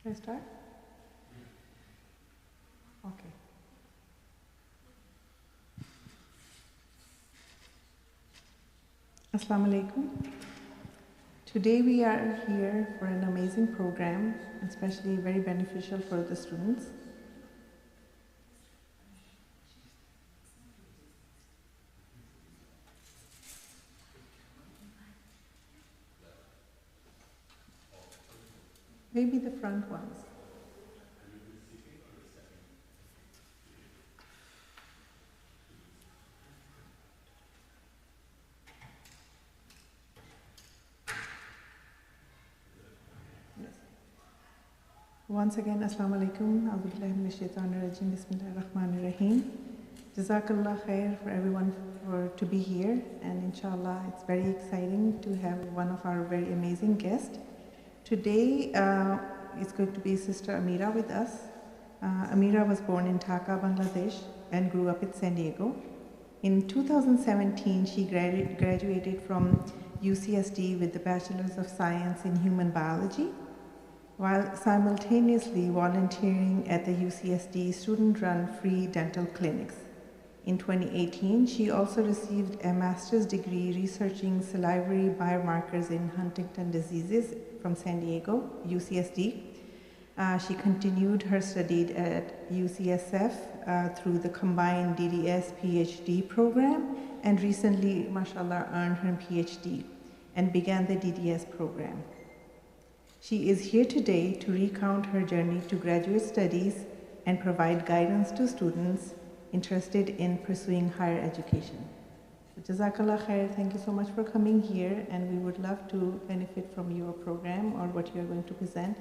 Should I start? Okay. Assalamu alaikum. Today we are here for an amazing program, especially very beneficial for the students. Maybe the front ones. Once again, Assalamu alaikum. A'udhu billahi minash shaitanir rajim. Bismillahir rahmanir rahim. Jazakallah for everyone to be here, and inshallah it's very exciting to have one of our very amazing guests. Today is going to be Sister Ameera with us. Ameera was born in Dhaka, Bangladesh and grew up in San Diego. In 2017, she graduated from UCSD with the Bachelor's of Science in Human Biology, while simultaneously volunteering at the UCSD student-run free dental clinics. In 2018, she also received a master's degree researching salivary biomarkers in Huntington diseases from San Diego, UCSD. She continued her study at UCSF through the combined DDS PhD program, and recently, mashallah, earned her PhD and began the DDS program. She is here today to recount her journey to graduate studies and provide guidance to students interested in pursuing higher education. So, Jazakallahukhairan, thank you so much for coming here, and we would love to benefit from your program or what you are going to present.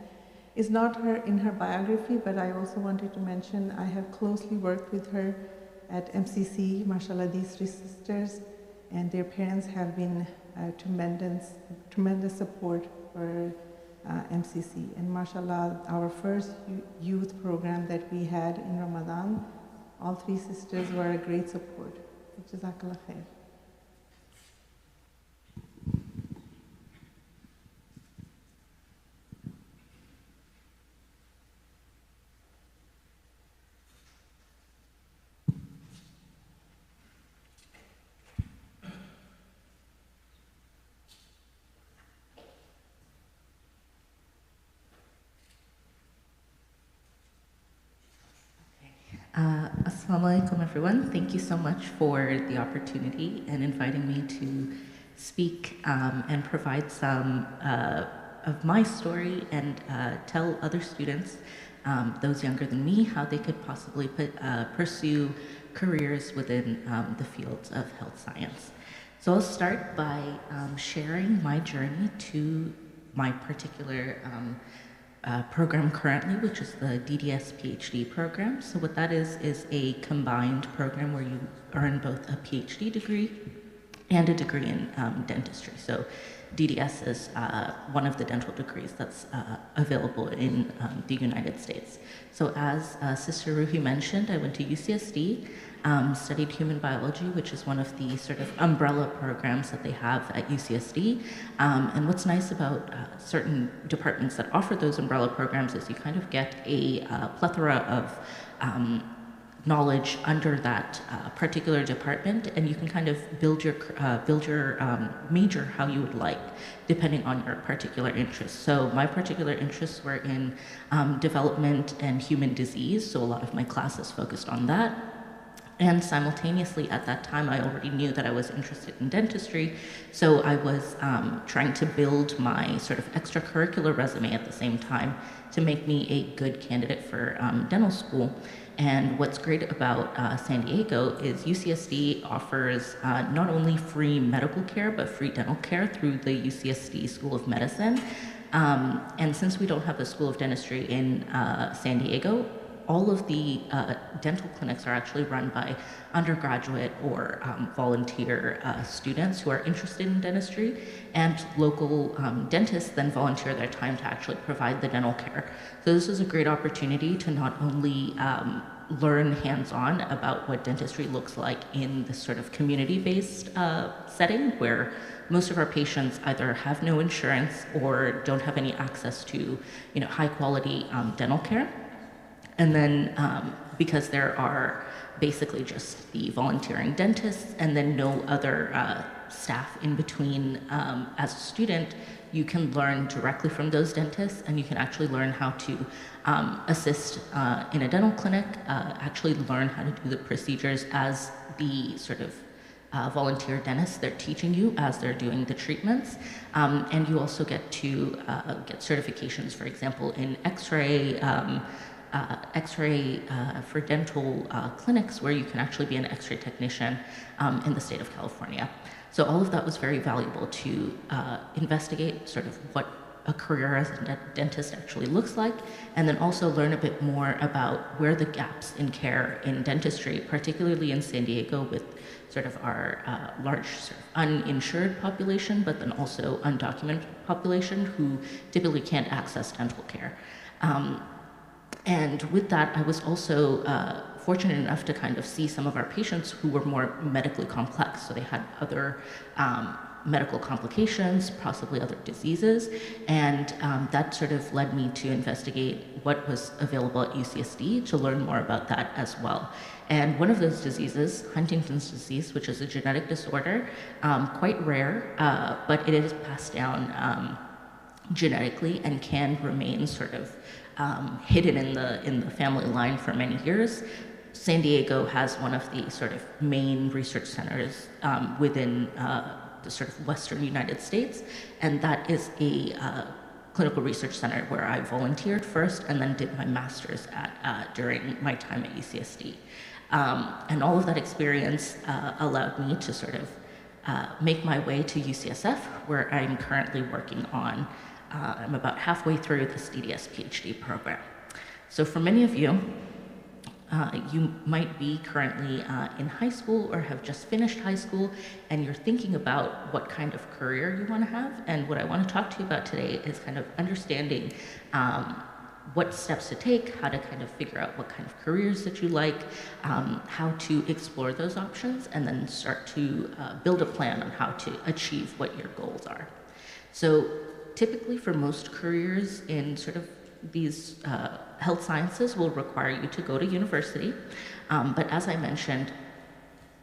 It's not in her biography, but I also wanted to mention I have closely worked with her at MCC. Mashallah, these three sisters and their parents have been tremendous support for MCC. And mashallah, our first youth program that we had in Ramadan, all three sisters were a great support. Jazakallah khair. Assalamu alaikum, everyone. Thank you so much for the opportunity and inviting me to speak and provide some of my story and tell other students, those younger than me, how they could possibly pursue careers within the fields of health science. So I'll start by sharing my journey to my particular program currently, which is the DDS PhD program. So what that is a combined program where you earn both a PhD degree and a degree in dentistry. So DDS is one of the dental degrees that's available in the United States. So as Sister Ruhi mentioned, I went to UCSD, studied human biology, which is one of the sort of umbrella programs that they have at UCSD. And what's nice about certain departments that offer those umbrella programs is you kind of get a plethora of knowledge under that particular department, and you can kind of build your major how you would like, depending on your particular interests. So my particular interests were in development and human disease, so a lot of my classes focused on that. And simultaneously, at that time, I already knew that I was interested in dentistry, so I was trying to build my sort of extracurricular resume at the same time to make me a good candidate for dental school. And what's great about San Diego is UCSD offers not only free medical care, but free dental care through the UCSD School of Medicine. And since we don't have a School of Dentistry in San Diego, all of the dental clinics are actually run by undergraduate or volunteer students who are interested in dentistry, and local dentists then volunteer their time to actually provide the dental care. So this is a great opportunity to not only learn hands-on about what dentistry looks like in this sort of community-based setting where most of our patients either have no insurance or don't have any access to, high-quality dental care. And then because there are basically just the volunteering dentists and then no other staff in between, as a student, you can learn directly from those dentists, and you can actually learn how to assist in a dental clinic, actually learn how to do the procedures as the sort of volunteer dentists they're teaching you as they're doing the treatments. And you also get to get certifications, for example, in X-ray, for dental clinics where you can actually be an X-ray technician in the state of California. So all of that was very valuable to investigate sort of what a career as a dentist actually looks like, and then also learn a bit more about where the gaps in care in dentistry, particularly in San Diego with sort of our large sort of uninsured population, but then also undocumented population who typically can't access dental care. And with that, I was also fortunate enough to kind of see some of our patients who were more medically complex. So they had other medical complications, possibly other diseases, and that sort of led me to investigate what was available at UCSD to learn more about that as well. And one of those diseases, Huntington's disease, which is a genetic disorder, quite rare, but it is passed down genetically and can remain sort of hidden in the family line for many years. San Diego has one of the sort of main research centers within the sort of Western United States, and that is a clinical research center where I volunteered first and then did my master's at during my time at UCSD. And all of that experience allowed me to sort of make my way to UCSF, where I'm currently working on, I'm about halfway through this DDS PhD program. So for many of you, you might be currently in high school or have just finished high school, and you're thinking about what kind of career you want to have. And what I want to talk to you about today is kind of understanding what steps to take, how to kind of figure out what kind of careers that you like, how to explore those options, and then start to build a plan on how to achieve what your goals are. So typically for most careers in sort of these health sciences will require you to go to university. But as I mentioned,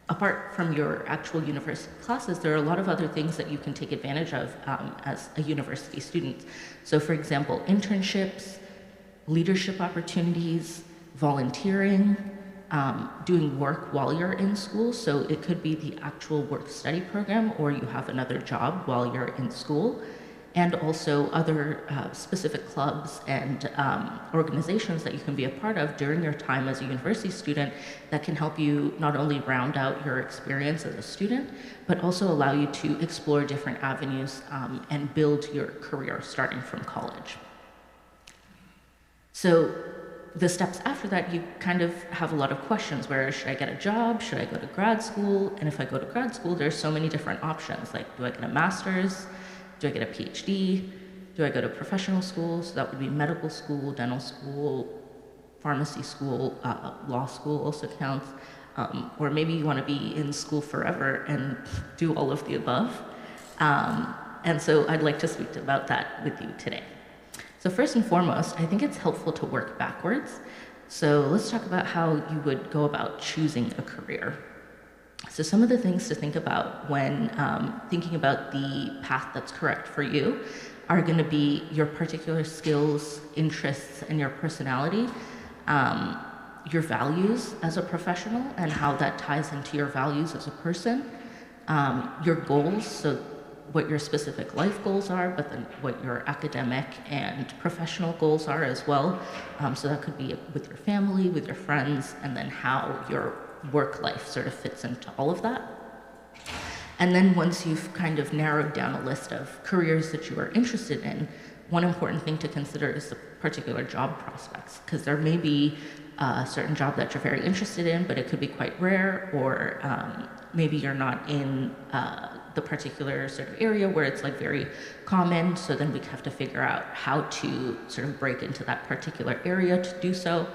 apart from your actual university classes, there are a lot of other things that you can take advantage of as a university student. So for example, internships, leadership opportunities, volunteering, doing work while you're in school. So it could be the actual work-study program, or you have another job while you're in school. And also other specific clubs and organizations that you can be a part of during your time as a university student that can help you not only round out your experience as a student, but also allow you to explore different avenues and build your career starting from college. So the steps after that, you kind of have a lot of questions where, should I get a job? Should I go to grad school? And if I go to grad school, there's so many different options. Like, do I get a master's? Do I get a PhD? Do I go to professional school? So that would be medical school, dental school, pharmacy school, law school also counts. Or maybe you want to be in school forever and do all of the above. And so I'd like to speak about that with you today. So first and foremost, I think it's helpful to work backwards. So let's talk about how you would go about choosing a career. So some of the things to think about when thinking about the path that's correct for you are going to be your particular skills, interests, and your personality, your values as a professional and how that ties into your values as a person, your goals, so what your specific life goals are, but then what your academic and professional goals are as well. So that could be with your family, with your friends, and then how your work life sort of fits into all of that. And then once you've kind of narrowed down a list of careers that you are interested in, one important thing to consider is the particular job prospects, because there may be a certain job that you're very interested in, but it could be quite rare, or maybe you're not in the particular sort of area where it's like very common, so then we have to figure out how to sort of break into that particular area to do so.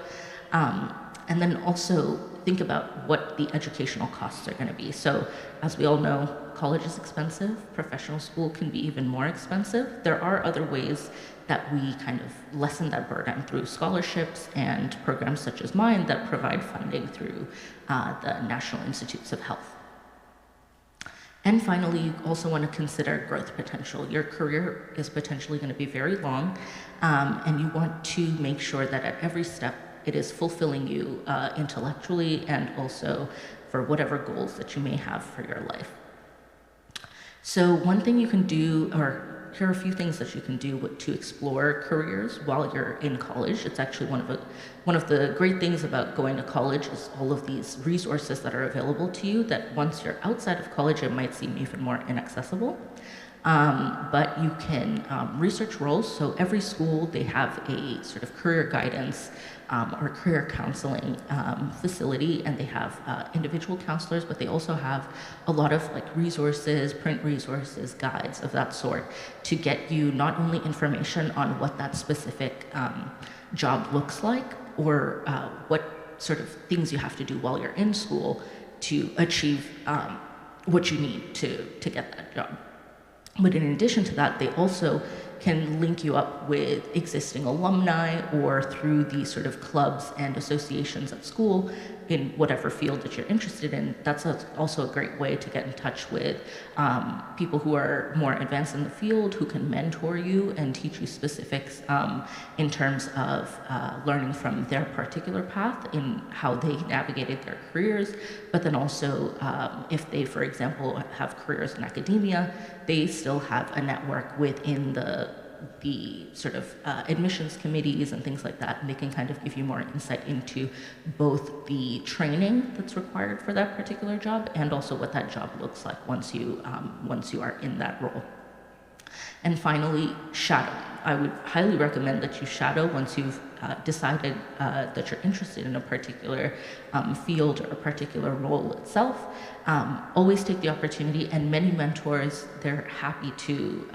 And then also think about what the educational costs are going to be. So as we all know, college is expensive, professional school can be even more expensive. There are other ways that we kind of lessen that burden through scholarships and programs such as mine that provide funding through the National Institutes of Health. And finally, you also want to consider growth potential. Your career is potentially going to be very long, and you want to make sure that at every step it is fulfilling you intellectually and also for whatever goals that you may have for your life. So one thing you can do, or here are a few things that you can do to explore careers while you're in college. It's actually one of the great things about going to college is all of these resources that are available to you that once you're outside of college, it might seem even more inaccessible. But you can research roles. So every school, they have a sort of career guidance or career counseling facility, and they have individual counselors, but they also have a lot of like resources, print resources, guides of that sort to get you not only information on what that specific job looks like or what sort of things you have to do while you're in school to achieve what you need to get that job. But in addition to that, they also can link you up with existing alumni or through the sort of clubs and associations at school in whatever field that you're interested in. That's also a great way to get in touch with people who are more advanced in the field, who can mentor you and teach you specifics in terms of learning from their particular path in how they navigated their careers. But then also, if they, for example, have careers in academia, they still have a network within the sort of admissions committees and things like that, and they can kind of give you more insight into both the training that's required for that particular job and also what that job looks like once you are in that role. And finally, shadowing. I would highly recommend that you shadow once you've decided that you're interested in a particular field or a particular role itself. Always take the opportunity, and many mentors, they're happy to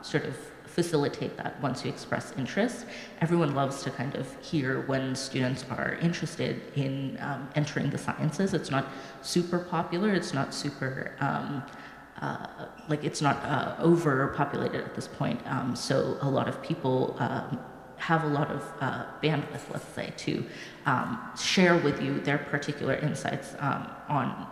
sort of facilitate that once you express interest. Everyone loves to kind of hear when students are interested in entering the sciences. It's not super popular, it's not super it's not overpopulated at this point. So a lot of people have a lot of bandwidth, let's say, to share with you their particular insights on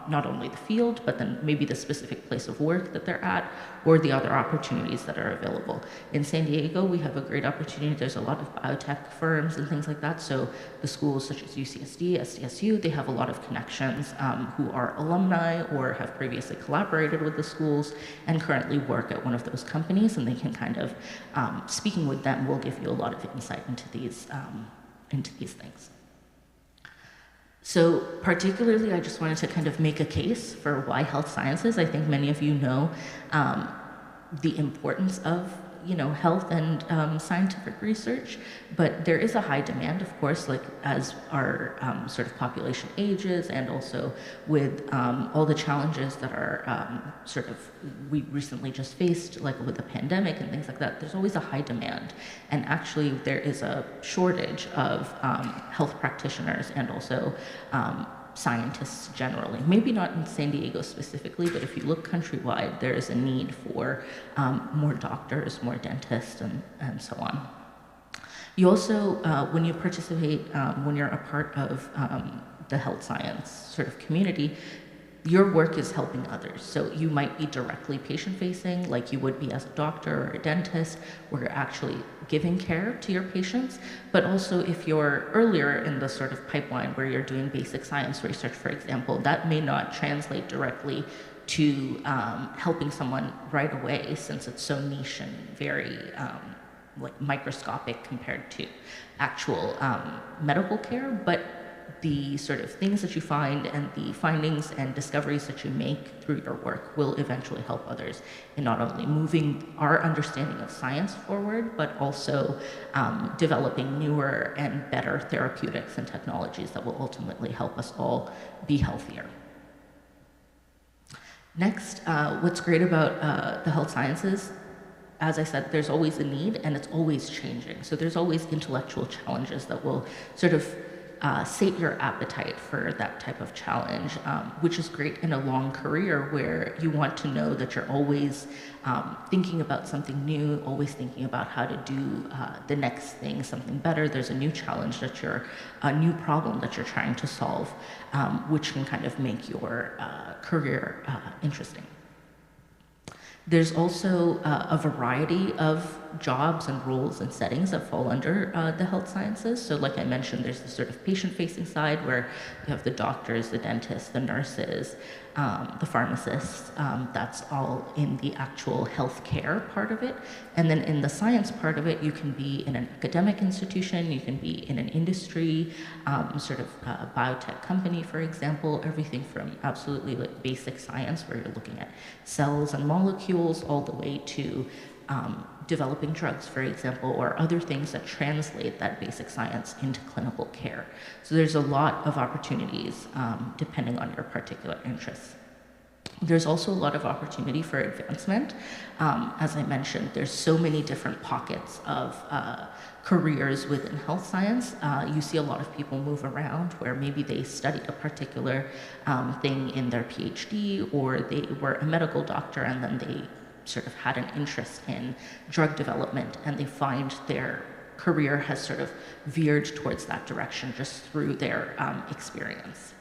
not only the field, but then maybe the specific place of work that they're at, or the other opportunities that are available. In San Diego, we have a great opportunity. There's a lot of biotech firms and things like that. So the schools such as UCSD, SDSU, they have a lot of connections who are alumni or have previously collaborated with the schools and currently work at one of those companies, and they can kind of, speaking with them will give you a lot of insight into these things. So particularly, I just wanted to kind of make a case for why health sciences. I think many of you know the importance of health and scientific research, but there is a high demand, of course, like as our sort of population ages, and also with all the challenges that are we recently just faced, like with the pandemic and things like that. There's always a high demand, and actually there is a shortage of health practitioners and also scientists generally. Maybe not in San Diego specifically, but if you look countrywide, there is a need for more doctors, more dentists, and so on. You also, when you participate, when you're a part of the health science sort of community, your work is helping others. So you might be directly patient-facing, like you would be as a doctor or a dentist, where you're actually giving care to your patients. But also if you're earlier in the sort of pipeline where you're doing basic science research, for example, that may not translate directly to helping someone right away, since it's so niche and very microscopic compared to actual medical care. But the sort of things that you find and the findings and discoveries that you make through your work will eventually help others in not only moving our understanding of science forward, but also developing newer and better therapeutics and technologies that will ultimately help us all be healthier. Next, what's great about the health sciences, as I said, there's always a need and it's always changing. So there's always intellectual challenges that will sort of sate your appetite for that type of challenge, which is great in a long career where you want to know that you're always thinking about something new, always thinking about how to do the next thing, something better. There's a new challenge a new problem that you're trying to solve, which can kind of make your career interesting. There's also a variety of jobs and roles and settings that fall under the health sciences. So like I mentioned, there's the sort of patient-facing side where you have the doctors, the dentists, the nurses, the pharmacists. That's all in the actual healthcare part of it. And then in the science part of it, you can be in an academic institution, you can be in an industry, sort of biotech company, for example, everything from absolutely like basic science where you're looking at cells and molecules all the way to developing drugs, for example, or other things that translate that basic science into clinical care. So there's a lot of opportunities depending on your particular interests. There's also a lot of opportunity for advancement. As I mentioned, there's so many different pockets of careers within health science. You see a lot of people move around where maybe they studied a particular thing in their PhD, or they were a medical doctor and then they sort of had an interest in drug development, and they find their career has sort of veered towards that direction just through their experience.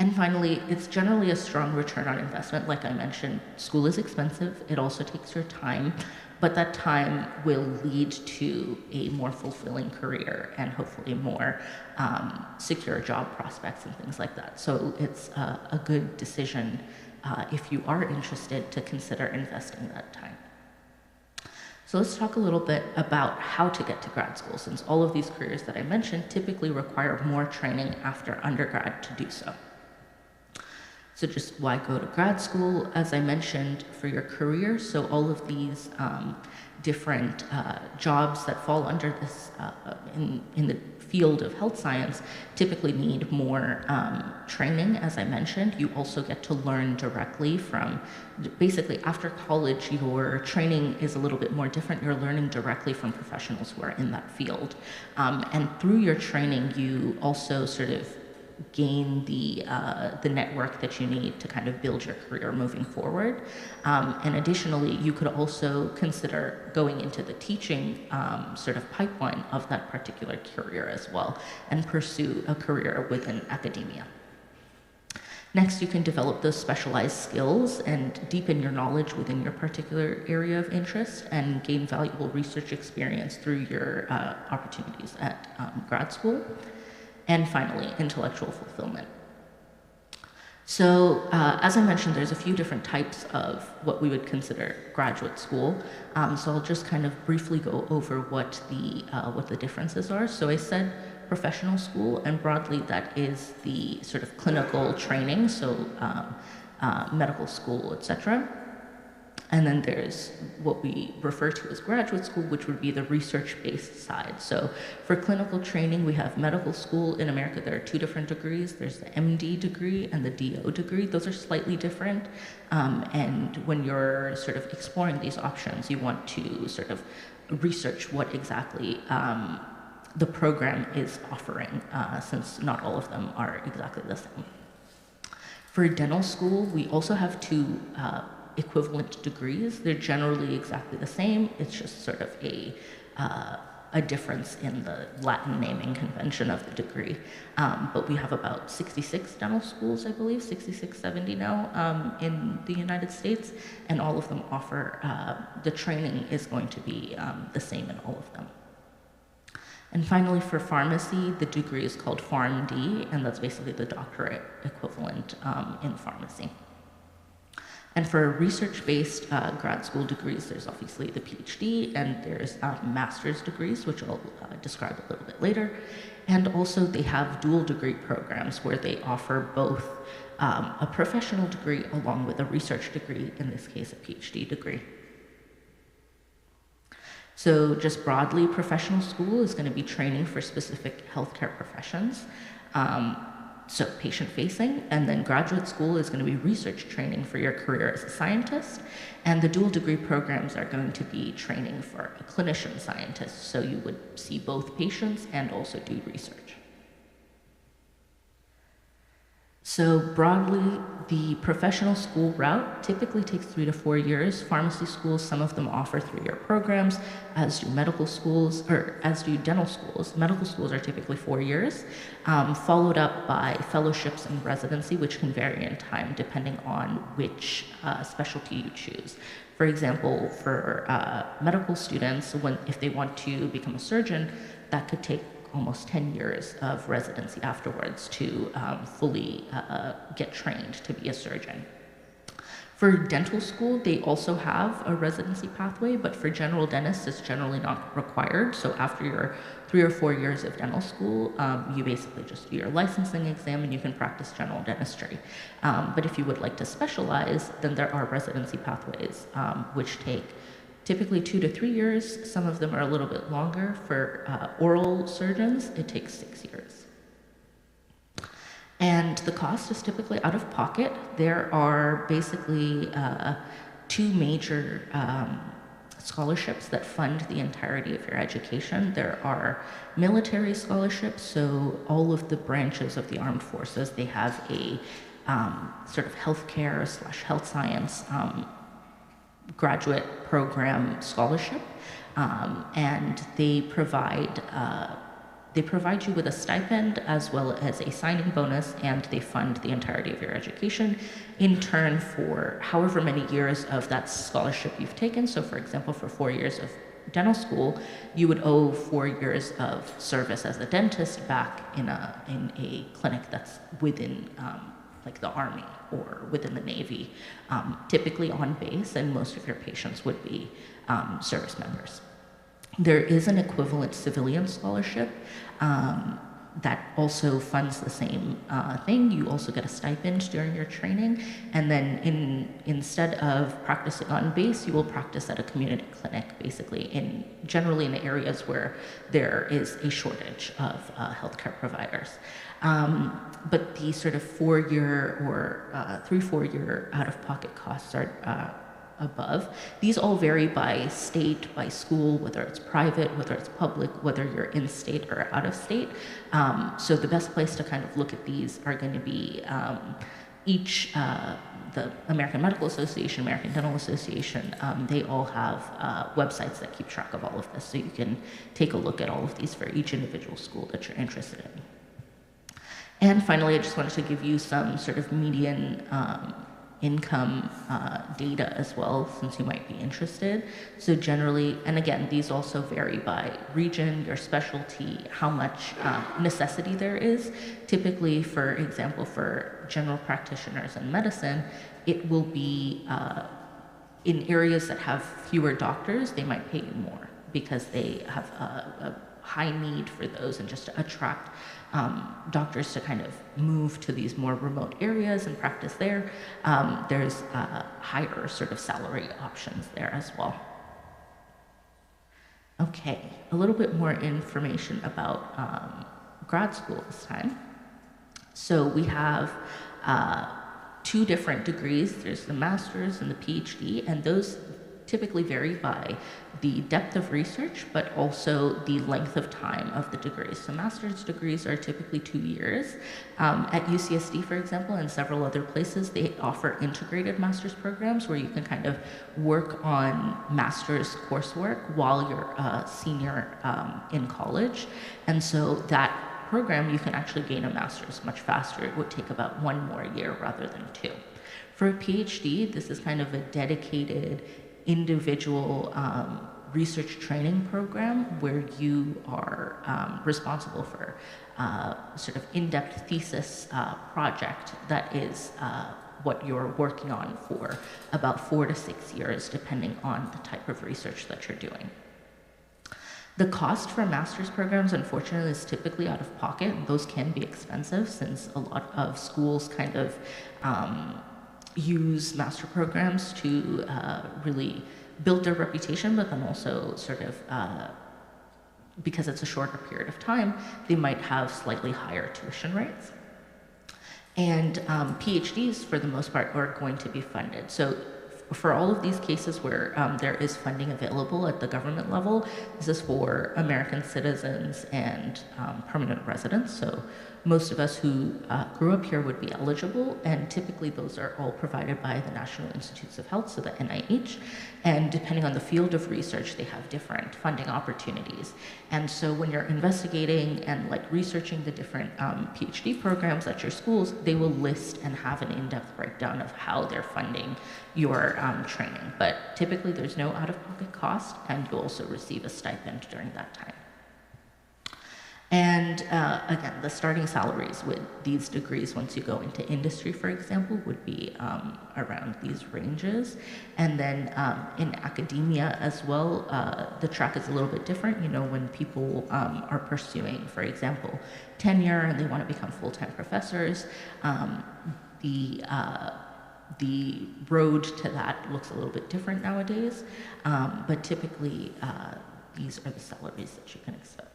And finally, it's generally a strong return on investment. Like I mentioned, school is expensive. It also takes your time, but that time will lead to a more fulfilling career and hopefully more secure job prospects and things like that. So it's a good decision if you are interested to consider investing that time. So let's talk a little bit about how to get to grad school, since all of these careers that I mentioned typically require more training after undergrad to do so. So just why go to grad school? As I mentioned, for your career, so all of these different jobs that fall under this in the field of health science typically need more training, as I mentioned. You also get to learn directly from, basically after college, your training is a little bit more different. You're learning directly from professionals who are in that field. And through your training, you also sort of gain the network that you need to kind of build your career moving forward. And additionally, you could also consider going into the teaching sort of pipeline of that particular career as well and pursue a career within academia. Next, you can develop those specialized skills and deepen your knowledge within your particular area of interest and gain valuable research experience through your opportunities at grad school. And finally, intellectual fulfillment. So as I mentioned, there's a few different types of what we would consider graduate school. So I'll just kind of briefly go over what the differences are. So I said professional school, and broadly that is the sort of clinical training, so medical school, etc. And then there's what we refer to as graduate school, which would be the research-based side. So for clinical training, we have medical school. In America, there are two different degrees. There's the MD degree and the DO degree. Those are slightly different. And when you're sort of exploring these options, you want to sort of research what exactly the program is offering, since not all of them are exactly the same. For dental school, we also have two equivalent degrees. They're generally exactly the same. It's just sort of a difference in the Latin naming convention of the degree. But we have about 66 dental schools, I believe, 66, 70 now in the United States, and all of them offer, the training is going to be the same in all of them. And finally, for pharmacy, the degree is called PharmD, and that's basically the doctorate equivalent in pharmacy. And for research-based grad school degrees, there's obviously the PhD, and there's master's degrees, which I'll describe a little bit later. And also they have dual degree programs where they offer both a professional degree along with a research degree, in this case a PhD degree. So just broadly, professional school is going to be training for specific healthcare professions. So patient-facing, and then graduate school is going to be research training for your career as a scientist, and the dual degree programs are going to be training for a clinician scientist, so you would see both patients and also do research. So broadly, the professional school route typically takes 3 to 4 years. Pharmacy schools, some of them offer 3-year programs, as do medical schools, or as do dental schools. Medical schools are typically 4 years, followed up by fellowships and residency, which can vary in time depending on which specialty you choose. For example, for medical students, if they want to become a surgeon, that could take almost 10 years of residency afterwards to fully get trained to be a surgeon. For dental school, they also have a residency pathway, but for general dentists, it's generally not required. So after your 3 or 4 years of dental school, you basically just do your licensing exam and you can practice general dentistry. But if you would like to specialize, then there are residency pathways, which take typically 2 to 3 years. Some of them are a little bit longer. For oral surgeons, it takes 6 years. And the cost is typically out of pocket. There are basically 2 major scholarships that fund the entirety of your education. There are military scholarships, so all of the branches of the armed forces, they have a sort of healthcare / health science graduate program scholarship, and they provide you with a stipend as well as a signing bonus, and they fund the entirety of your education in turn for however many years of that scholarship you've taken. So for example, for 4 years of dental school, you would owe 4 years of service as a dentist back in a clinic that's within like the Army or within the Navy, typically on base, and most of your patients would be service members. There is an equivalent civilian scholarship that also funds the same thing. You also get a stipend during your training, and then instead of practicing on base, you will practice at a community clinic, basically generally in areas where there is a shortage of healthcare providers. But the sort of 4-year or 3-4 year out-of-pocket costs are above. These all vary by state, by school, whether it's private, whether it's public, whether you're in state or out of state. So the best place to kind of look at these are going to be the American Medical Association, American Dental Association. They all have websites that keep track of all of this, so you can take a look at all of these for each individual school that you're interested in. And finally, I just wanted to give you some sort of median income data as well, since you might be interested. So generally, and again, these also vary by region, your specialty, how much necessity there is. Typically, for example, for general practitioners in medicine, it will be in areas that have fewer doctors, they might pay you more because they have a high need for those, and just to attract doctors to kind of move to these more remote areas and practice there. There's higher sort of salary options there as well. Okay, a little bit more information about grad school this time. So we have 2 different degrees. There's the master's and the PhD, and those typically vary by the depth of research, but also the length of time of the degrees. So master's degrees are typically 2 years. At UCSD, for example, and several other places, they offer integrated master's programs where you can kind of work on master's coursework while you're a senior in college. And so that program, you can actually gain a master's much faster. It would take about 1 more year rather than 2. For a PhD, this is kind of a dedicated individual research training program where you are responsible for sort of in-depth thesis project that is what you're working on for about 4 to 6 years, depending on the type of research that you're doing. The cost for master's programs, unfortunately, is typically out of pocket. Those can be expensive since a lot of schools kind of use master programs to really build their reputation, but then also sort of, because it's a shorter period of time, they might have slightly higher tuition rates. And PhDs, for the most part, are going to be funded. So for all of these cases where there is funding available at the government level, this is for American citizens and permanent residents. So most of us who grew up here would be eligible, and typically those are all provided by the National Institutes of Health, so the NIH. And depending on the field of research, they have different funding opportunities. And so when you're investigating and like researching the different PhD programs at your schools, they will list and have an in-depth breakdown of how they're funding your training. But typically there's no out-of-pocket cost, and you'll also receive a stipend during that time. And again, the starting salaries with these degrees, once you go into industry, for example, would be around these ranges. And then in academia as well, the track is a little bit different. You know, when people are pursuing, for example, tenure and they want to become full-time professors, the road to that looks a little bit different nowadays. But typically, these are the salaries that you can expect.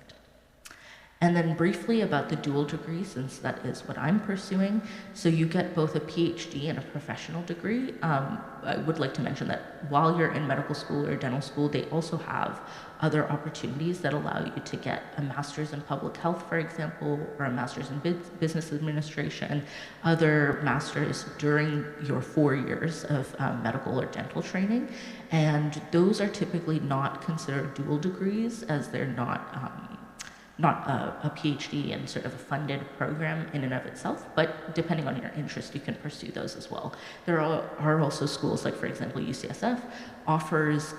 And then briefly about the dual degree, since that is what I'm pursuing. So you get both a PhD and a professional degree. I would like to mention that while you're in medical school or dental school, they also have other opportunities that allow you to get a master's in public health, for example, or a master's in business administration, other masters during your 4 years of medical or dental training. And those are typically not considered dual degrees, as they're not a PhD and sort of a funded program in and of itself, but depending on your interest, you can pursue those as well. There are also schools like, for example, UCSF offers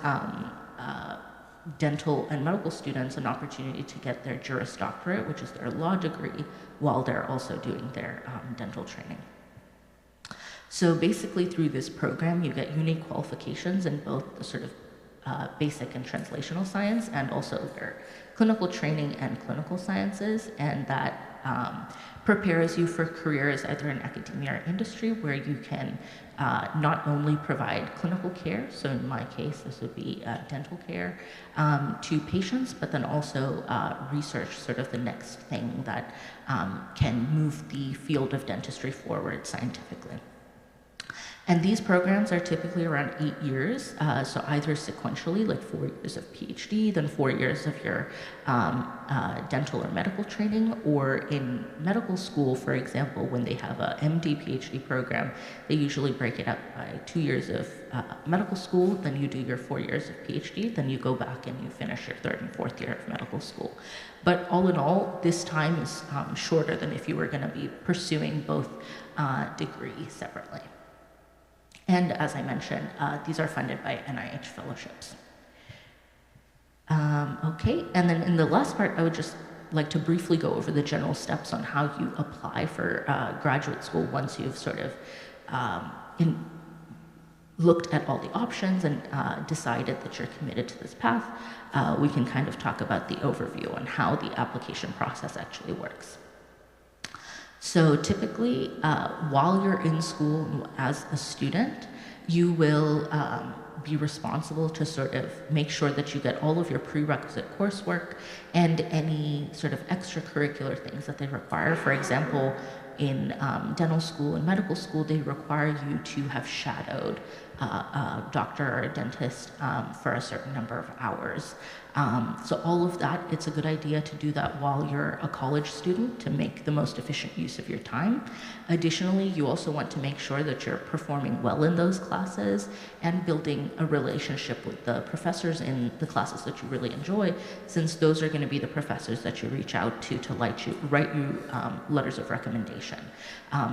dental and medical students an opportunity to get their Juris Doctorate, which is their law degree, while they're also doing their dental training. So basically through this program, you get unique qualifications in both the sort of basic and translational science, and also their clinical training and clinical sciences, and that prepares you for careers either in academia or industry, where you can not only provide clinical care, so in my case this would be dental care, to patients, but then also research sort of the next thing that can move the field of dentistry forward scientifically. And these programs are typically around 8 years, so either sequentially, like 4 years of PhD, then 4 years of your dental or medical training, or in medical school, for example, when they have a MD PhD program, they usually break it up by 2 years of medical school, then you do your 4 years of PhD, then you go back and you finish your 3rd and 4th year of medical school. But all in all, this time is shorter than if you were going to be pursuing both degrees separately. And as I mentioned, these are funded by NIH fellowships. Okay, and then in the last part, I would just like to briefly go over the general steps on how you apply for graduate school once you've sort of looked at all the options and decided that you're committed to this path. We can kind of talk about the overview on how the application process actually works. So typically, while you're in school as a student, you will be responsible to sort of make sure that you get all of your prerequisite coursework and any sort of extracurricular things that they require. For example, in dental school and medical school, they require you to have shadowed a doctor or a dentist for a certain number of hours. So all of that, it's a good idea to do that while you're a college student to make the most efficient use of your time. Additionally, you also want to make sure that you're performing well in those classes and building a relationship with the professors in the classes that you really enjoy, since those are going to be the professors that you reach out to write you letters of recommendation.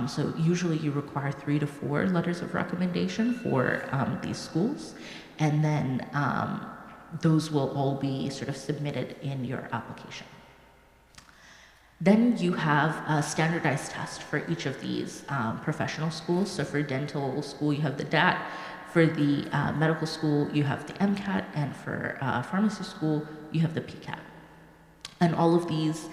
So usually you require 3 to 4 letters of recommendation for these schools, and then those will all be sort of submitted in your application. Then you have a standardized test for each of these professional schools. So for dental school, you have the DAT. For the medical school, you have the MCAT. And for pharmacy school, you have the PCAT. And all of these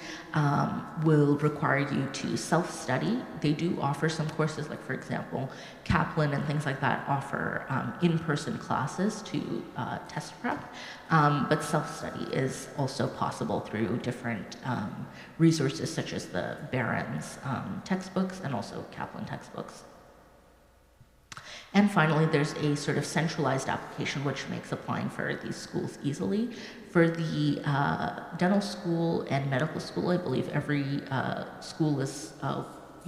will require you to self-study. They do offer some courses, like for example, Kaplan and things like that offer in-person classes to test prep, but self-study is also possible through different resources such as the Barron's textbooks and also Kaplan textbooks. And finally, there's a sort of centralized application which makes applying for these schools easily. For the dental school and medical school, I believe every school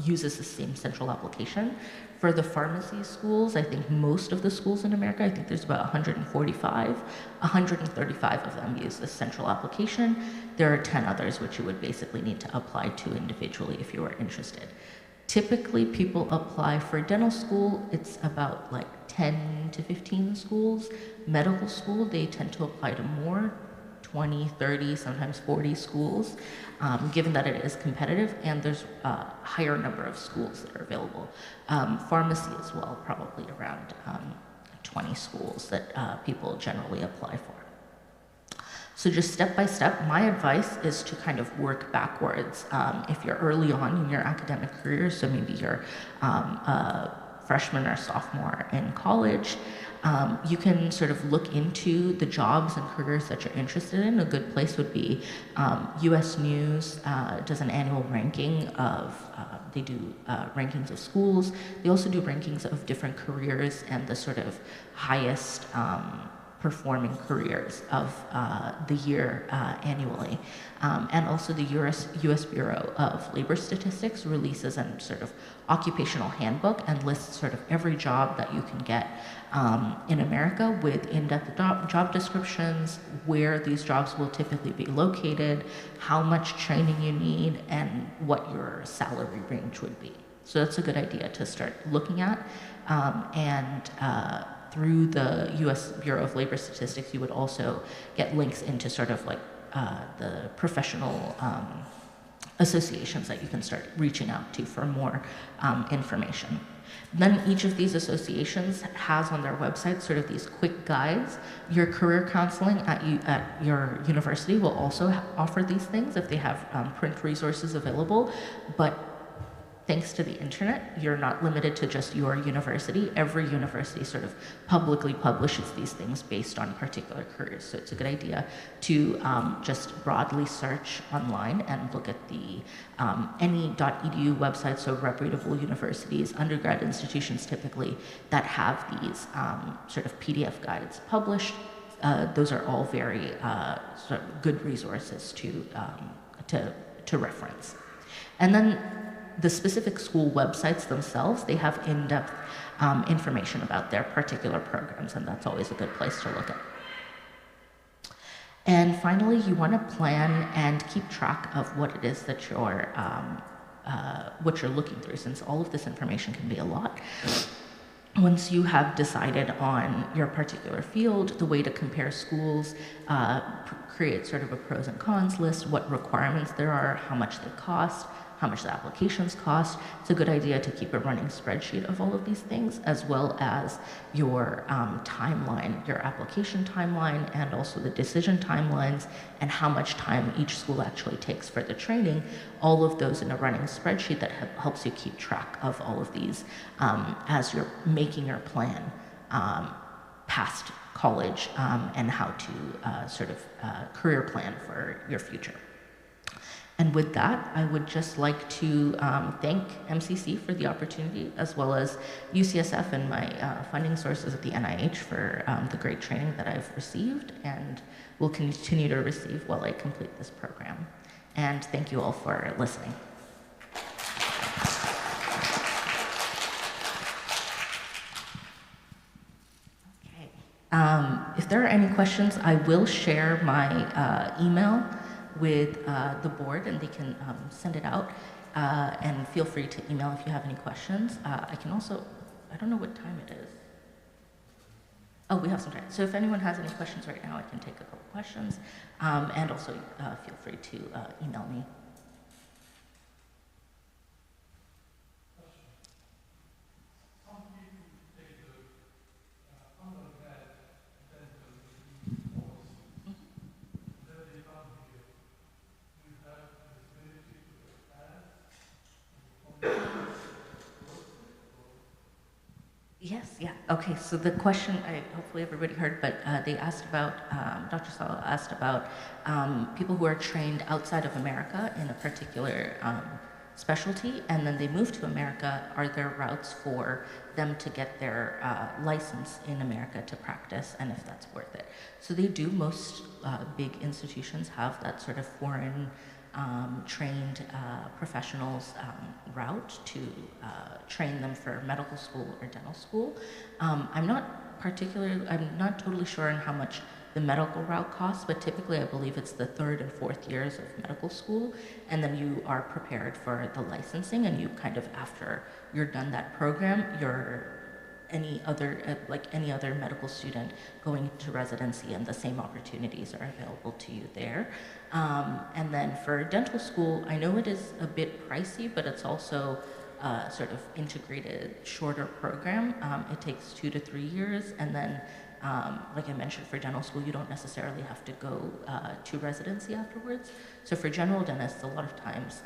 uses the same central application. For the pharmacy schools, I think most of the schools in America, I think there's about 145, 135 of them use this central application. There are 10 others which you would basically need to apply to individually if you were interested. Typically, people apply for dental school, it's about like 10 to 15 schools. Medical school, they tend to apply to more, 20, 30, sometimes 40 schools, given that it is competitive and there's a higher number of schools that are available. Pharmacy as well, probably around 20 schools that people generally apply for. So just step by step, my advice is to kind of work backwards. If you're early on in your academic career, so maybe you're a freshman or sophomore in college, you can sort of look into the jobs and careers that you're interested in. A good place would be US News does an annual ranking of, they do rankings of schools. They also do rankings of different careers and the sort of highest performing careers of the year annually. And also the US Bureau of Labor Statistics releases a sort of occupational handbook and lists sort of every job that you can get in America with in-depth job descriptions, where these jobs will typically be located, how much training you need, and what your salary range would be. So that's a good idea to start looking at. Through the US Bureau of Labor Statistics, you would also get links into sort of like the professional associations that you can start reaching out to for more information. Then each of these associations has on their website sort of these quick guides. Your career counseling at your university will also offer these things if they have print resources available, but thanks to the internet, you're not limited to just your university. Every university sort of publicly publishes these things based on particular careers. So it's a good idea to just broadly search online and look at the any.edu website, so reputable universities, undergrad institutions typically that have these sort of PDF guides published. Those are all very sort of good resources to reference. And then the specific school websites themselves, they have in-depth information about their particular programs, and that's always a good place to look at. And finally, you want to plan and keep track of what it is that you're looking through, since all of this information can be a lot. Once you have decided on your particular field, the way to compare schools, create sort of a pros and cons list, what requirements there are, how much they cost, how much the applications cost. It's a good idea to keep a running spreadsheet of all of these things, as well as your timeline, your application timeline, and also the decision timelines, and how much time each school actually takes for the training. All of those in a running spreadsheet that helps you keep track of all of these as you're making your plan past college and how to sort of career plan for your future. And with that, I would just like to thank MCC for the opportunity, as well as UCSF and my funding sources at the NIH for the great training that I've received and will continue to receive while I complete this program. And thank you all for listening. Okay. If there are any questions, I will share my email with the board, and they can send it out, and feel free to email if you have any questions. I can also, I don't know what time it is. Oh, we have some time. So if anyone has any questions right now, I can take a couple questions, and also feel free to email me. Yes, yeah. Okay, so the question, hopefully everybody heard, but they asked about, Dr. Sala asked about people who are trained outside of America in a particular specialty, and then they move to America, are there routes for them to get their license in America to practice, and if that's worth it. So they do. Most big institutions have that sort of foreign trained professionals route to train them for medical school or dental school. I'm not totally sure on how much the medical route costs, but typically I believe it's the 3rd and 4th years of medical school, and then you are prepared for the licensing, and you kind of, after you're done that program, you're any other medical student going into residency, and the same opportunities are available to you there. And then for dental school, I know it is a bit pricey, but it's also a sort of integrated, shorter program. It takes 2 to 3 years, and then like I mentioned, for dental school, you don't necessarily have to go to residency afterwards. So for general dentists, a lot of times,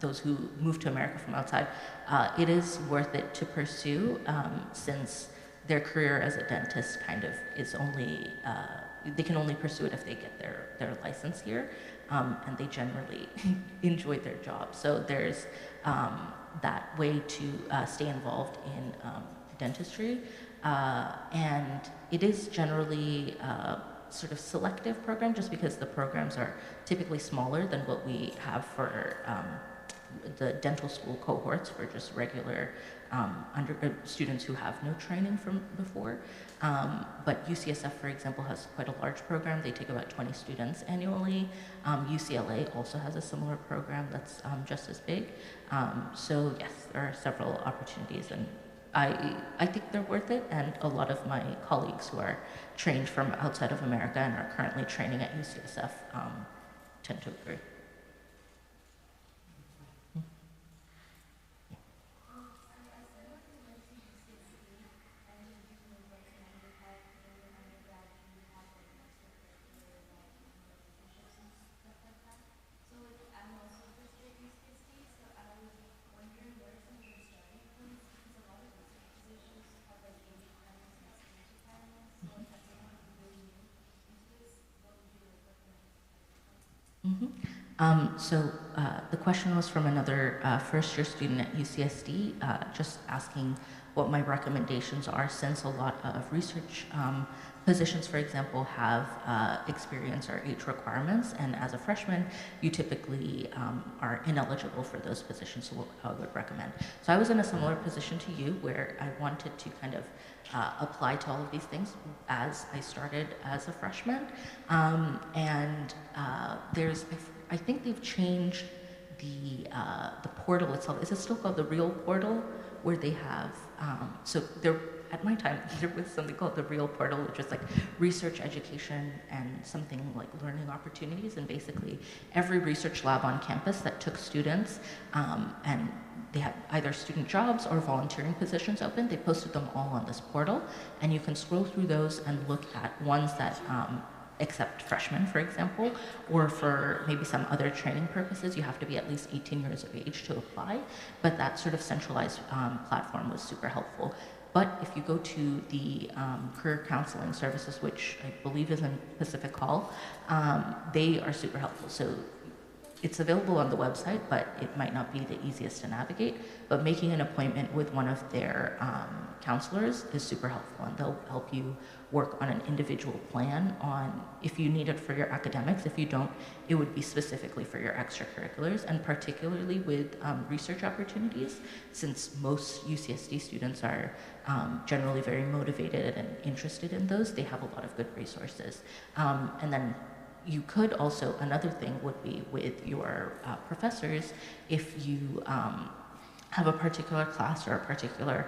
those who move to America from outside, it is worth it to pursue, since their career as a dentist kind of is only, they can only pursue it if they get their license here, and they generally enjoy their job. So there's that way to stay involved in dentistry, and it is generally sort of selective program, just because the programs are typically smaller than what we have for the dental school cohorts for just regular students who have no training from before. But UCSF, for example, has quite a large program. They take about 20 students annually. UCLA also has a similar program that's just as big. So yes, there are several opportunities, and I think they're worth it, and a lot of my colleagues who are trained from outside of America and are currently training at UCSF tend to agree. So the question was from another first-year student at UCSD, just asking what my recommendations are, since a lot of research positions, for example, have experience or age requirements, and as a freshman, you typically are ineligible for those positions, so what I would recommend. So I was in a similar position to you, where I wanted to kind of apply to all of these things as I started as a freshman, and I think they've changed the portal itself. Is it still called the Real Portal, where they have, so there, at my time, there was something called the Real Portal, which was like research, education, and something like learning opportunities, and basically every research lab on campus that took students, and they had either student jobs or volunteering positions open, they posted them all on this portal, and you can scroll through those and look at ones that accept freshmen, for example, or for maybe some other training purposes, you have to be at least 18 years of age to apply. But that sort of centralized platform was super helpful. But if you go to the career counseling services, which I believe is in Pacific Hall, they are super helpful. So it's available on the website, but it might not be the easiest to navigate. But making an appointment with one of their counselors is super helpful, and they'll help you work on an individual plan on if you need it for your academics. If you don't, it would be specifically for your extracurriculars, and particularly with research opportunities, since most UCSD students are generally very motivated and interested in those, they have a lot of good resources. And then you could also, another thing would be with your professors, if you have a particular class or a particular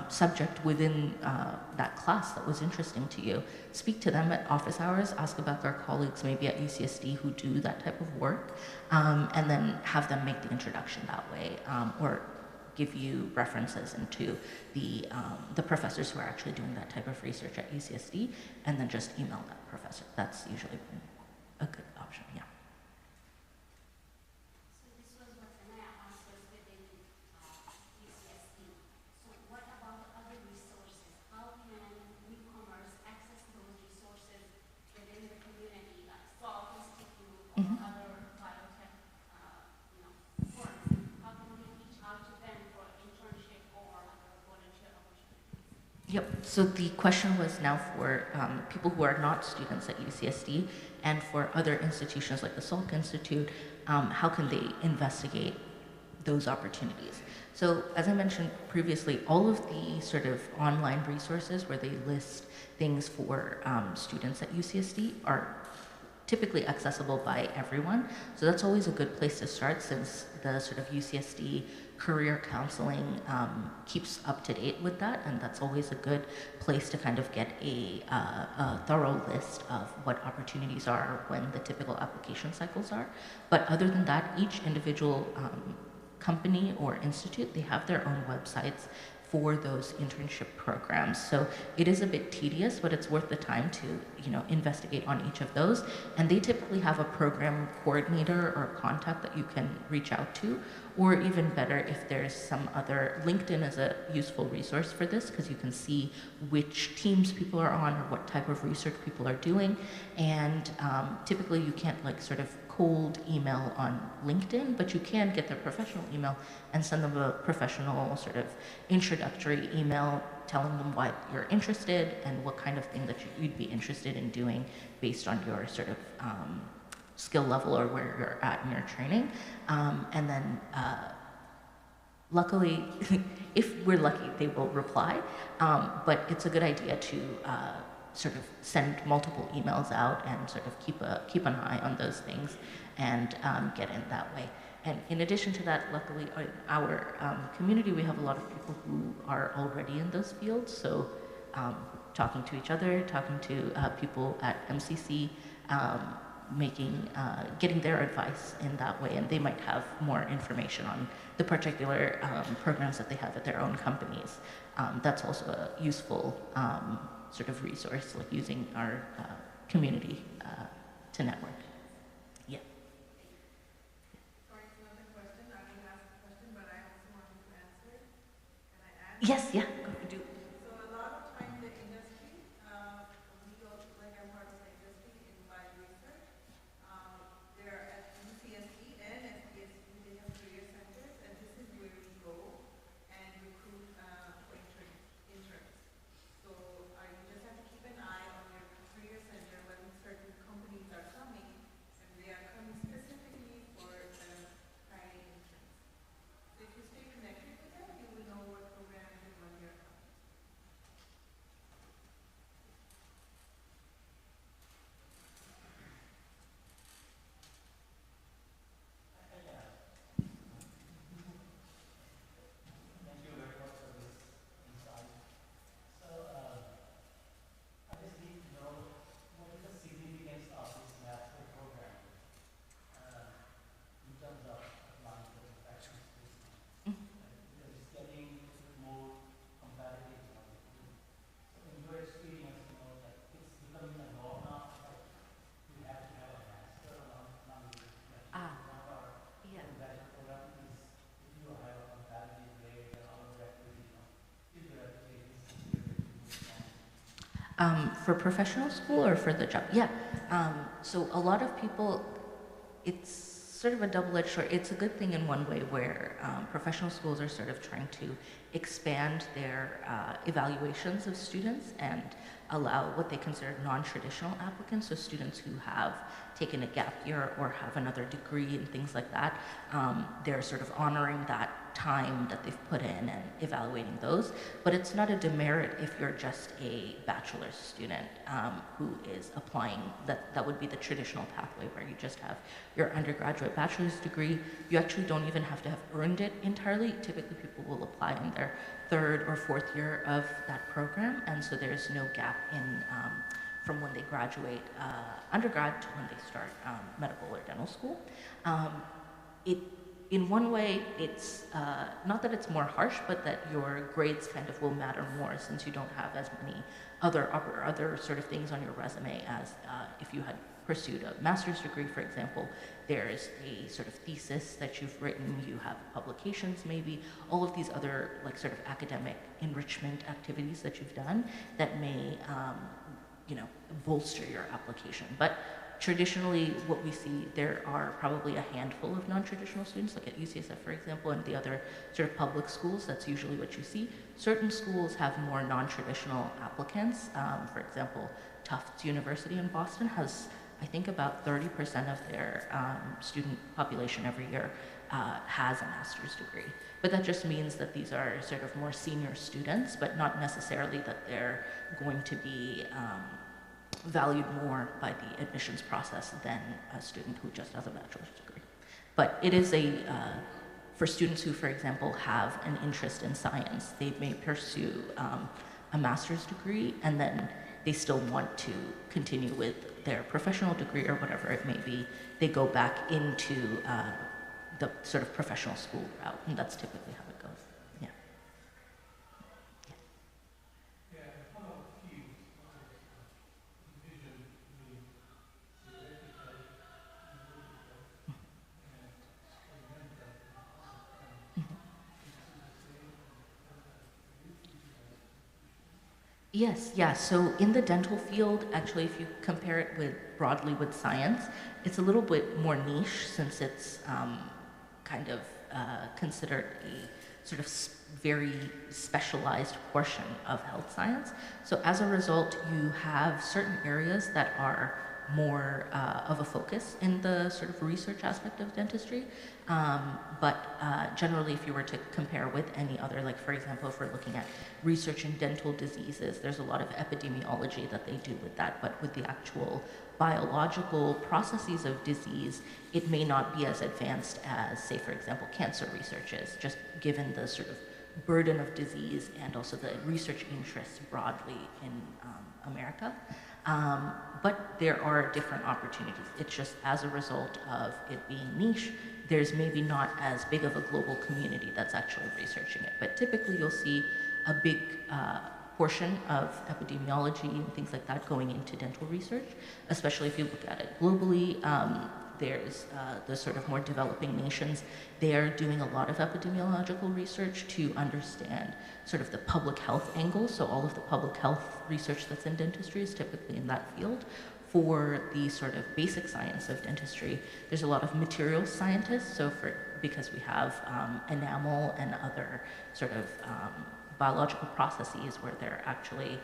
subject within that class that was interesting to you, speak to them at office hours, ask about their colleagues maybe at UCSD who do that type of work, and then have them make the introduction that way, or give you references into the professors who are actually doing that type of research at UCSD, and then just email that professor. That's usually a good option, yeah. So this was what Ameera asked was within UCSD. So what about other resources? How can newcomers access those resources within the community, like Salk Institute or other biotech forums? So the question was now for people who are not students at UCSD and for other institutions like the Salk Institute, how can they investigate those opportunities? So as I mentioned previously, all of the sort of online resources where they list things for students at UCSD are typically accessible by everyone. So that's always a good place to start, since the sort of UCSD career counseling keeps up to date with that, and that's always a good place to kind of get a thorough list of what opportunities are, when the typical application cycles are. But other than that, each individual company or institute, they have their own websites for those internship programs. So it is a bit tedious, but it's worth the time to, investigate on each of those. And they typically have a program coordinator or contact that you can reach out to, or even better, if there's some other, LinkedIn is a useful resource for this, because you can see which teams people are on or what type of research people are doing. And typically you can't sort of cold email on LinkedIn, but you can get their professional email and send them a professional sort of introductory email telling them why you're interested and what kind of thing that you'd be interested in doing based on your sort of skill level or where you're at in your training. And then luckily, if we're lucky, they will reply, but it's a good idea to sort of send multiple emails out and sort of keep an eye on those things and get in that way. And in addition to that, luckily in our community, we have a lot of people who are already in those fields. So talking to each other, talking to people at MCC, getting their advice in that way, and they might have more information on the particular programs that they have at their own companies. That's also a useful sort of resource, like using our community to network. Yeah. Sorry, it's another question. I didn't ask the question, but I also wanted to answer. Can I add? Yes, yeah, go do. So a lot of times the industry, we go, like I'm part of the industry in my research, they're at UCSD and SPSD, they have career centers, and this is where we go and recruit for interns. So you just have to keep an eye on your career center when certain companies are coming, and they are coming specifically for hiring interns. So if you stay connected with them, you will know what programs and when they're coming. Thank you very much for this insight. So, I just need to know what is the significance of this master program in terms of applying for the professional schools now? Because it's getting a bit more competitive now. So, in your experience, that it's becoming a law now, that you have to have a master along with the program, or Yeah. the graduate program is, if you have a competitive grade and all of that, if you have to take this seriously to move on. For professional school or for the job? Yeah. So a lot of people, it's sort of a double-edged sword. It's a good thing in one way where professional schools are sort of trying to expand their evaluations of students and allow what they consider non-traditional applicants, so students who have taken a gap year or have another degree and things like that. They're sort of honoring that time that they've put in and evaluating those. But it's not a demerit if you're just a bachelor's student who is applying. That would be the traditional pathway where you just have your undergraduate bachelor's degree. You actually don't even have to have earned it entirely. Typically people will apply in their third or fourth year of that program, and so there's no gap in from when they graduate undergrad to when they start medical or dental school. In one way, it's not that it's more harsh, but that your grades kind of will matter more since you don't have as many other sort of things on your resume as if you had pursued a master's degree, for example. There's a sort of thesis that you've written, you have publications maybe, all of these other sort of academic enrichment activities that you've done that may bolster your application. But traditionally, what we see, there are probably a handful of non-traditional students, like at UCSF, for example, and the other sort of public schools. That's usually what you see. Certain schools have more non-traditional applicants. For example, Tufts University in Boston has, I think, about 30% of their student population every year has a master's degree. But that just means that these are sort of more senior students, but not necessarily that they're going to be valued more by the admissions process than a student who just has a bachelor's degree. But it is for students who, for example, have an interest in science, they may pursue a master's degree, and then they still want to continue with their professional degree or whatever it may be. They go back into the sort of professional school route, and that's typically how it goes. Yeah. Yes, yeah. So in the dental field, actually, if you compare it with broadly with science, it's a little bit more niche since it's kind of considered a sort of very specialized portion of health science. So as a result, you have certain areas that are more of a focus in the sort of research aspect of dentistry. But generally, if you were to compare with any other, like for example, if we're looking at research in dental diseases, there's a lot of epidemiology that they do with that, but with the actual biological processes of disease, it may not be as advanced as, say, for example, cancer research is, just given the sort of burden of disease and also the research interests broadly in America. But there are different opportunities. It's just as a result of it being niche, there's maybe not as big of a global community that's actually researching it. But typically you'll see a big portion of epidemiology and things like that going into dental research, especially if you look at it globally. There's the sort of more developing nations. They are doing a lot of epidemiological research to understand sort of the public health angle. So all of the public health research that's in dentistry is typically in that field. For the sort of basic science of dentistry, there's a lot of materials scientists. So because we have enamel and other sort of biological processes where they're actually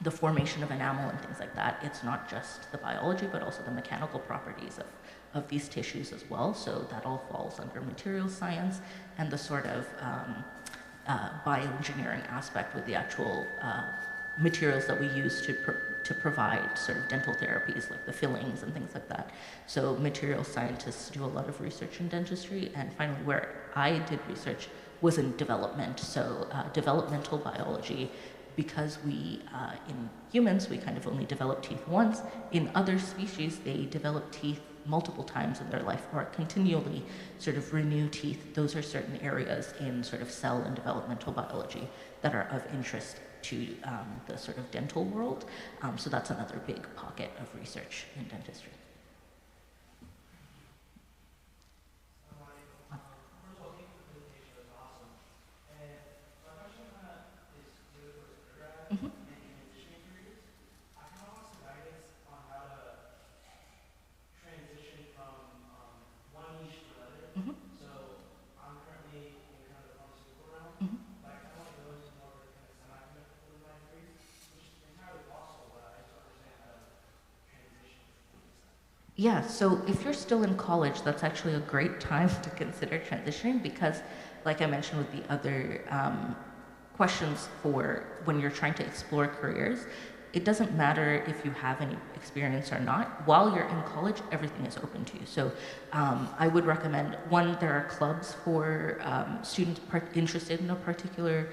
the formation of enamel and things like that, it's not just the biology, but also the mechanical properties of these tissues as well. So that all falls under materials science, and the sort of bioengineering aspect with the actual materials that we use to provide sort of dental therapies, like the fillings and things like that. So material scientists do a lot of research in dentistry, and finally where I did research was in development. So developmental biology, because we, in humans, we kind of only develop teeth once. In other species, they develop teeth multiple times in their life or continually sort of renew teeth. Those are certain areas in sort of cell and developmental biology that are of interest to the sort of dental world. So that's another big pocket of research in dentistry. Yeah, so if you're still in college, that's actually a great time to consider transitioning because, like I mentioned with the other questions for when you're trying to explore careers, it doesn't matter if you have any experience or not. While you're in college, everything is open to you. So I would recommend, one, there are clubs for students interested in a particular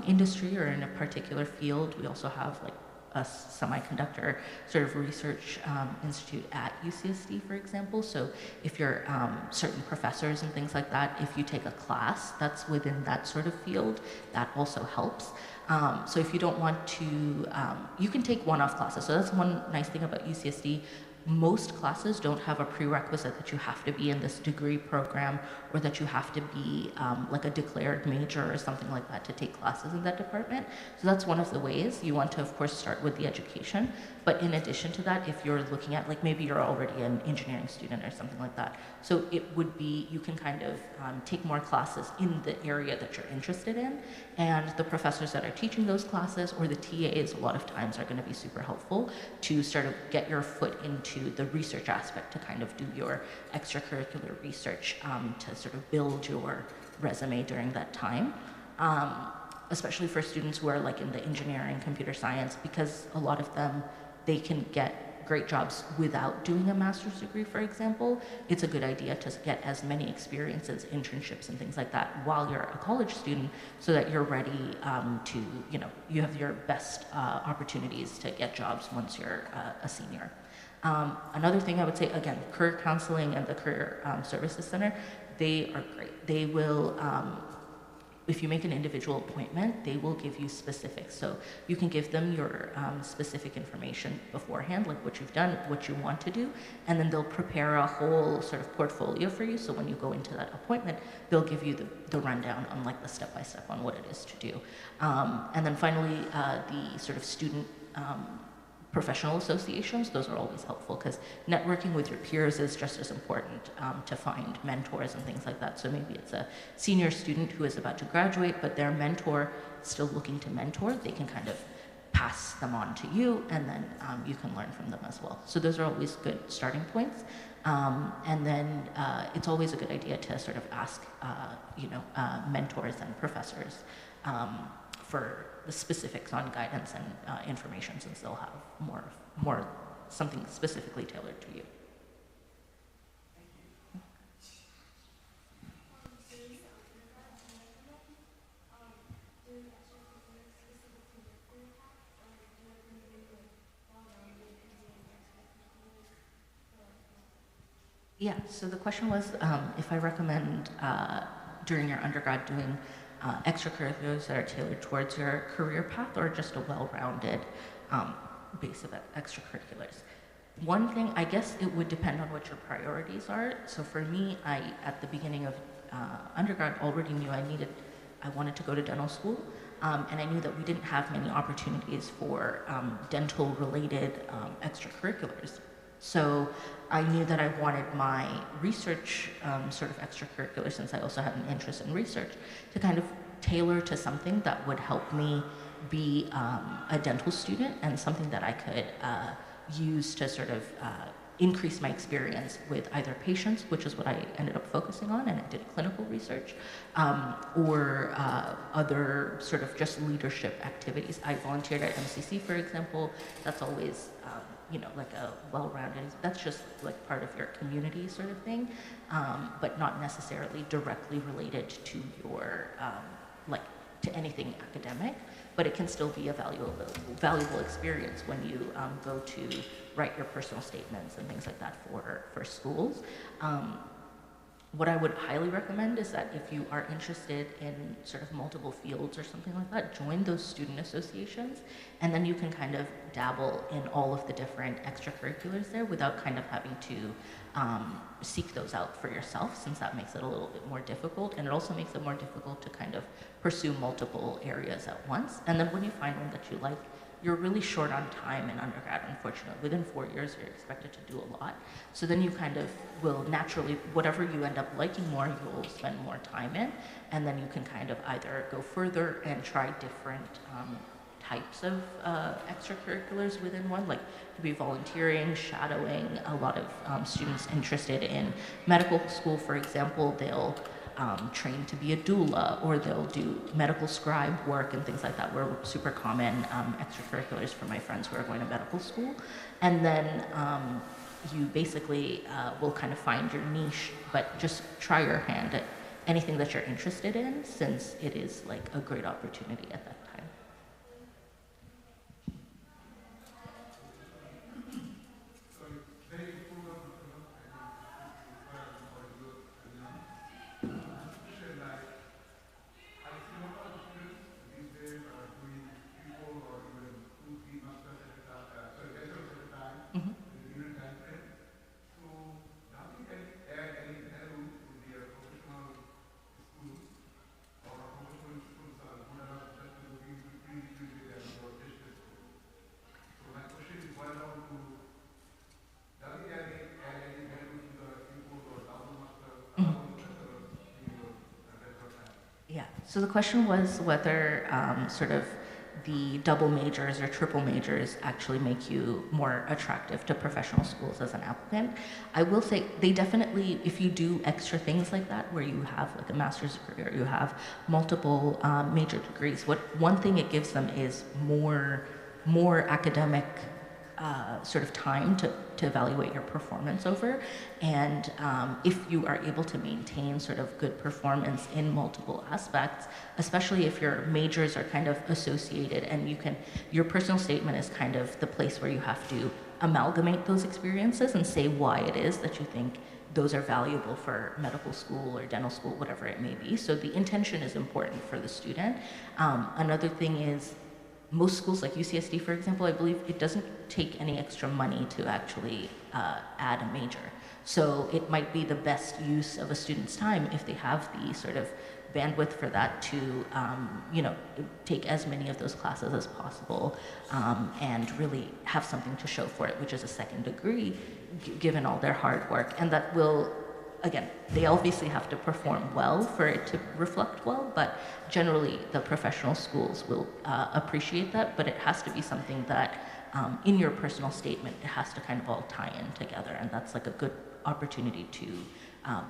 industry or in a particular field. We also have like a semiconductor sort of research institute at UCSD, for example. So if you're certain professors and things like that, if you take a class that's within that sort of field, that also helps. So if you don't want to, you can take one-off classes. So that's one nice thing about UCSD. most classes don't have a prerequisite that you have to be in this degree program or that you have to be like a declared major or something like that to take classes in that department. So that's one of the ways. You want to, of course, start with the education. But in addition to that, if you're looking at, like maybe you're already an engineering student or something like that, so it would be, you can kind of take more classes in the area that you're interested in. And the professors that are teaching those classes or the TAs a lot of times are going to be super helpful to sort of get your foot into the research aspect, to kind of do your extracurricular research, to sort of build your resume during that time. Especially for students who are like in the engineering, computer science, because a lot of them, they can get great jobs without doing a master's degree, for example. It's a good idea to get as many experiences, internships, and things like that while you're a college student, so that you're ready to, you know, you have your best opportunities to get jobs once you're a senior. Another thing I would say, again, career counseling and the career services center, they are great. They will, if you make an individual appointment, they will give you specifics. So you can give them your specific information beforehand, like what you've done, what you want to do, and then they'll prepare a whole sort of portfolio for you. So when you go into that appointment, they'll give you the rundown on like the step-by-step on what it is to do. And then finally, the sort of student professional associations, those are always helpful because networking with your peers is just as important to find mentors and things like that. So maybe it's a senior student who is about to graduate, but their mentor is still looking to mentor. They can kind of pass them on to you, and then you can learn from them as well. So those are always good starting points. And then it's always a good idea to sort of ask, mentors and professors for the specifics on guidance and information, since they'll have more something specifically tailored to you. Yeah, so the question was if I recommend during your undergrad doing extracurriculars that are tailored towards your career path, or just a well-rounded base of extracurriculars. One thing, I guess it would depend on what your priorities are. So for me, I, at the beginning of undergrad, already knew I wanted to go to dental school, and I knew that we didn't have many opportunities for dental-related extracurriculars. So I knew that I wanted my research sort of extracurricular, since I also had an interest in research, to kind of tailor to something that would help me be a dental student, and something that I could use to sort of increase my experience with either patients, which is what I ended up focusing on, and I did clinical research, or other sort of just leadership activities. I volunteered at MCC, for example. That's always like a well-rounded, that's just like part of your community sort of thing, but not necessarily directly related to your, to anything academic, but it can still be a valuable experience when you go to write your personal statements and things like that for schools. What I would highly recommend is that if you are interested in sort of multiple fields or something like that, join those student associations, and then you can kind of dabble in all of the different extracurriculars there without kind of having to seek those out for yourself, since that makes it a little bit more difficult, and it also makes it more difficult to kind of pursue multiple areas at once. And then when you find one that you like, you're really short on time in undergrad, unfortunately. Within 4 years, you're expected to do a lot. So then you kind of will naturally, whatever you end up liking more, you'll spend more time in, and then you can kind of either go further and try different types of extracurriculars within one, like could be volunteering, shadowing. A lot of students interested in medical school, for example, they'll train to be a doula, or they'll do medical scribe work and things like that, were super common extracurriculars for my friends who are going to medical school. And then you basically will kind of find your niche, but just try your hand at anything that you're interested in, since it is like a great opportunity at that time. So the question was whether sort of the double majors or triple majors actually make you more attractive to professional schools as an applicant. I will say they definitely, if you do extra things like that, where you have like a master's degree or you have multiple major degrees, one thing it gives them is more academic sort of time to evaluate your performance over. And if you are able to maintain sort of good performance in multiple aspects, especially if your majors are kind of associated and your personal statement is kind of the place where you have to amalgamate those experiences and say why it is that you think those are valuable for medical school or dental school, whatever it may be. So the intention is important for the student. Another thing is, most schools like UCSD, for example, I believe it doesn't take any extra money to actually add a major. So it might be the best use of a student's time if they have the sort of bandwidth for that to, take as many of those classes as possible and really have something to show for it, which is a second degree, given all their hard work. And that will, again, they obviously have to perform well for it to reflect well, but generally the professional schools will appreciate that, but it has to be something that in your personal statement, it has to kind of all tie in together, and that's like a good opportunity to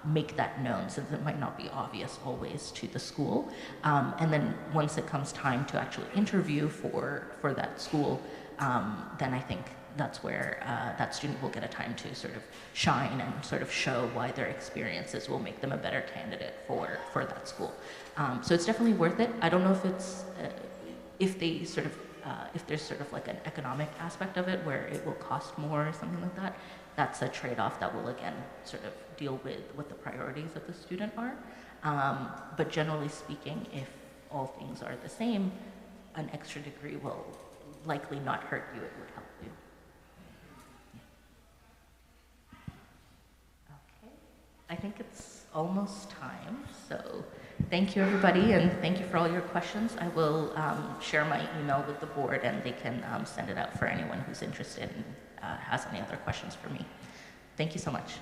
make that known, since it might not be obvious always to the school. And then once it comes time to actually interview for that school, then I think that's where that student will get a time to sort of shine and sort of show why their experiences will make them a better candidate for that school. So it's definitely worth it. I don't know if it's, if there's sort of like an economic aspect of it where it will cost more or something like that. That's a trade-off that will, again, sort of deal with what the priorities of the student are. But generally speaking, if all things are the same, an extra degree will likely not hurt you, it would help you. Okay, I think it's almost time, so thank you everybody, and thank you for all your questions. I will share my email with the board, and they can send it out for anyone who's interested and has any other questions for me. Thank you so much.